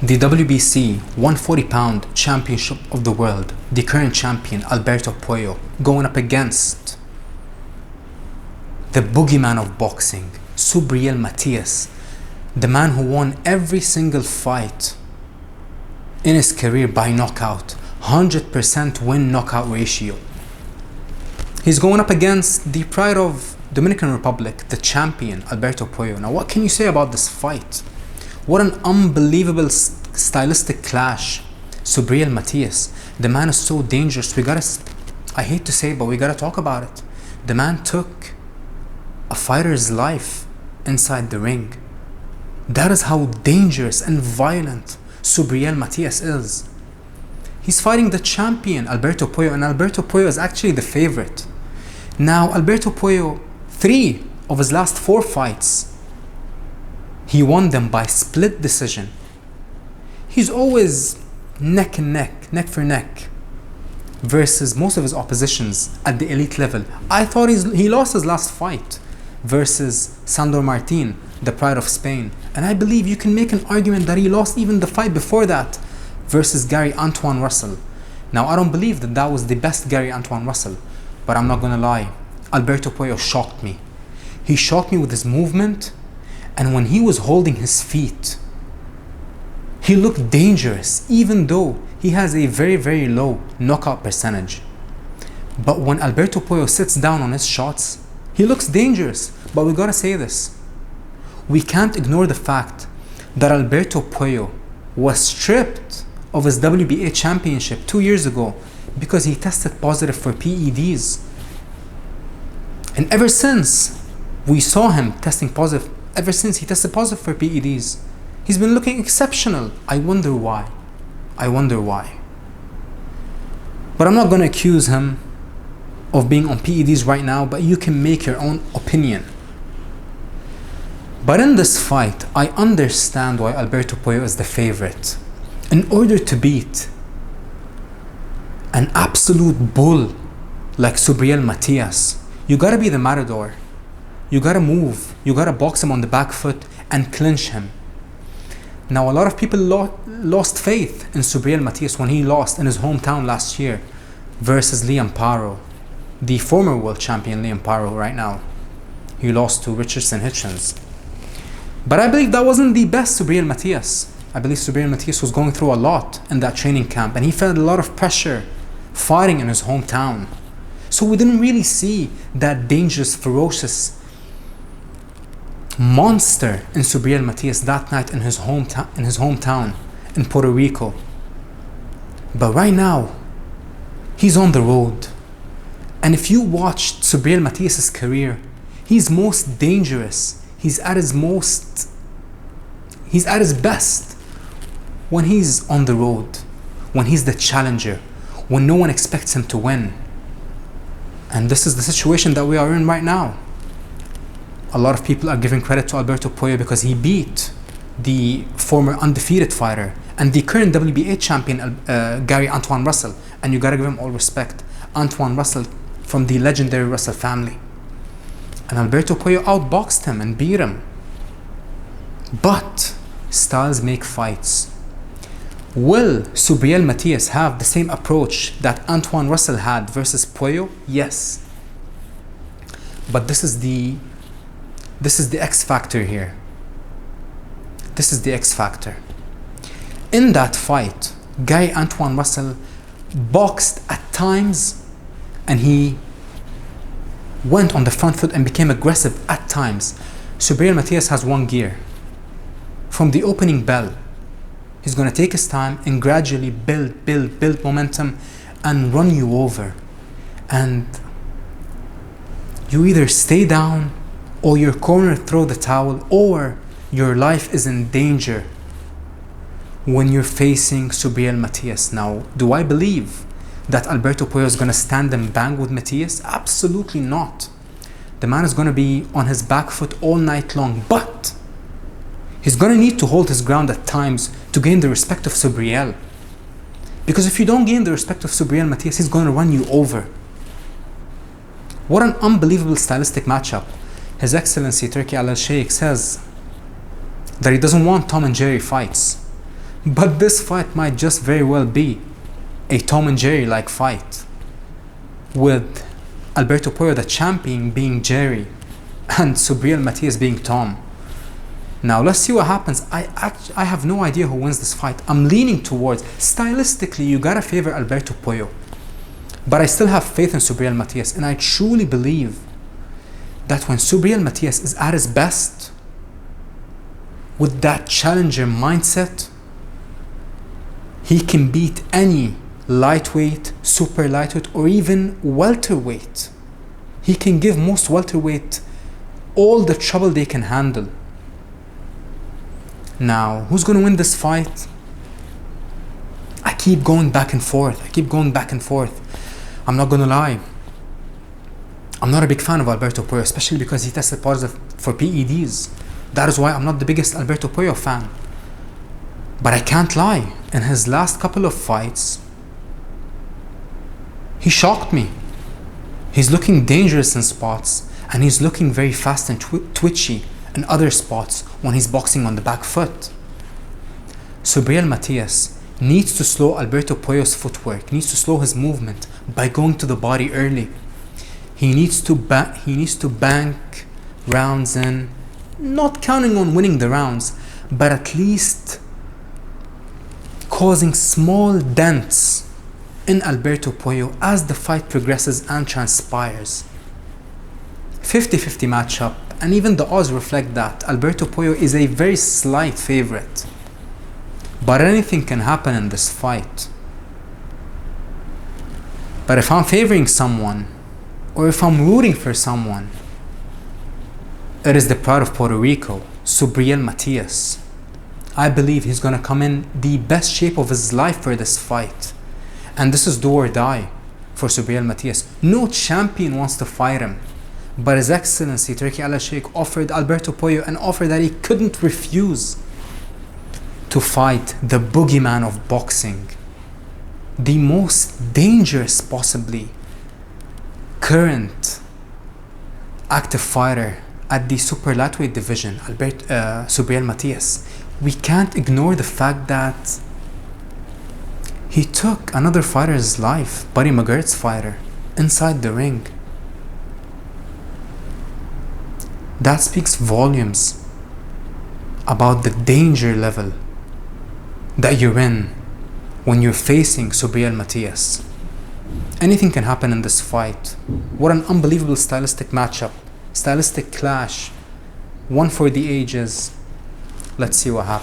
The WBC 140-pound championship of the world, the current champion Alberto Puello going up against the boogeyman of boxing, Subriel Matías, the man who won every single fight in his career by knockout, 100% win knockout ratio. He's going up against the pride of Dominican Republic, the champion Alberto Puello. Now what can you say about this fight? What an unbelievable stylistic clash. Subriel Matías, the man is so dangerous. I hate to say it, but we gotta talk about it. The man took a fighter's life inside the ring. That is how dangerous and violent Subriel Matías is. He's fighting the champion Alberto Puello, and Alberto Puello is actually the favorite. Now Alberto Puello, 3 of his last 4 fights, he won them by split decision. He's always neck and neck, neck for neck, versus most of his oppositions at the elite level. I thought he lost his last fight versus Sandor Martin, the pride of Spain. And I believe you can make an argument that he lost even the fight before that versus Gary Antoine Russell. Now I don't believe that that was the best Gary Antoine Russell, but I'm not gonna lie, Alberto Puello shocked me. He shocked me with his movement, and when he was holding his feet, he looked dangerous, even though he has a very, very low knockout percentage. But when Alberto Puello sits down on his shots, he looks dangerous. But we gotta say this. We can't ignore the fact that Alberto Puello was stripped of his WBA championship 2 years ago because he tested positive for PEDs. And ever since we saw him testing positive, ever since he tested positive for PEDs, he's been looking exceptional. I wonder why. But I'm not going to accuse him of being on PEDs right now, but you can make your own opinion. But in this fight, I understand why Alberto Puello is the favorite. In order to beat an absolute bull like Subriel Matías, you gotta be the matador. You gotta move, you gotta box him on the back foot and clinch him. Now a lot of people lost faith in Subriel Matías when he lost in his hometown last year versus Liam Paro, the former world champion Liam Paro right now. He lost to Richardson Hitchens. But I believe that wasn't the best Subriel Matías. I believe Subriel Matías was going through a lot in that training camp, and he felt a lot of pressure fighting in his hometown. So we didn't really see that dangerous, ferocious monster in Subriel Matías that night in his hometown in Puerto Rico. But right now, he's on the road. And if you watched Subriel Matías' career, he's most dangerous. He's at his best when he's on the road, when he's the challenger, when no one expects him to win. And this is the situation that we are in right now. A lot of people are giving credit to Alberto Puello because he beat the former undefeated fighter and the current WBA champion Gary Antoine Russell. And you gotta give him all respect. Antoine Russell from the legendary Russell family. And Alberto Puello outboxed him and beat him. But styles make fights. Will Subriel Matías have the same approach that Antoine Russell had versus Puello? Yes. But this is the X factor here. This is the X factor. In that fight, Gary Antoine Russell boxed at times, and he went on the front foot and became aggressive at times. Subriel Matías has one gear. From the opening bell, he's going to take his time and gradually build momentum and run you over. And you either stay down, or your corner throw the towel, or your life is in danger when you're facing Subriel Matías. Now, do I believe that Alberto Puello is going to stand and bang with Matías? Absolutely not. The man is going to be on his back foot all night long, but he's going to need to hold his ground at times to gain the respect of Subriel. Because if you don't gain the respect of Subriel Matías, he's going to run you over. What an unbelievable stylistic matchup. His Excellency Turki Alalshikh says that he doesn't want Tom and Jerry fights. But this fight might just very well be a Tom and Jerry like fight, with Alberto Puello, the champion, being Jerry and Subriel Matías being Tom. Now let's see what happens. I have no idea who wins this fight. I'm leaning towards, stylistically, you gotta favor Alberto Puello, but I still have faith in Subriel Matías, and I truly believe that when Subriel Matías is at his best, with that challenger mindset, he can beat any lightweight, super lightweight, or even welterweight. He can give most welterweight all the trouble they can handle. Now, who's going to win this fight? I keep going back and forth. I'm not going to lie. I'm not a big fan of Alberto Puello, especially because he tested positive for PEDs. That is why I'm not the biggest Alberto Puello fan. But I can't lie. In his last couple of fights, he shocked me. He's looking dangerous in spots, and he's looking very fast and twitchy in other spots when he's boxing on the back foot. Subriel Matías needs to slow Alberto Puello's footwork, needs to slow his movement by going to the body early. He needs to bank rounds in, not counting on winning the rounds, but at least causing small dents in Alberto Puello as the fight progresses and transpires. 50-50 matchup, and even the odds reflect that Alberto Puello is a very slight favorite. But anything can happen in this fight. But if I'm favoring someone, or if I'm rooting for someone, it is the pride of Puerto Rico, Subriel Matías. I believe he's gonna come in the best shape of his life for this fight. And this is do or die for Subriel Matías. No champion wants to fight him, but His Excellency Turki Alalshikh offered Alberto Puello an offer that he couldn't refuse, to fight the boogeyman of boxing, the most dangerous possibly current active fighter at the super lightweight division, Subriel Matías. We can't ignore the fact that he took another fighter's life, Buddy McGirt's fighter, inside the ring. That speaks volumes about the danger level that you're in when you're facing Subriel Matías. Anything can happen in this fight. What an unbelievable stylistic matchup, stylistic clash, one for the ages. Let's see what happens.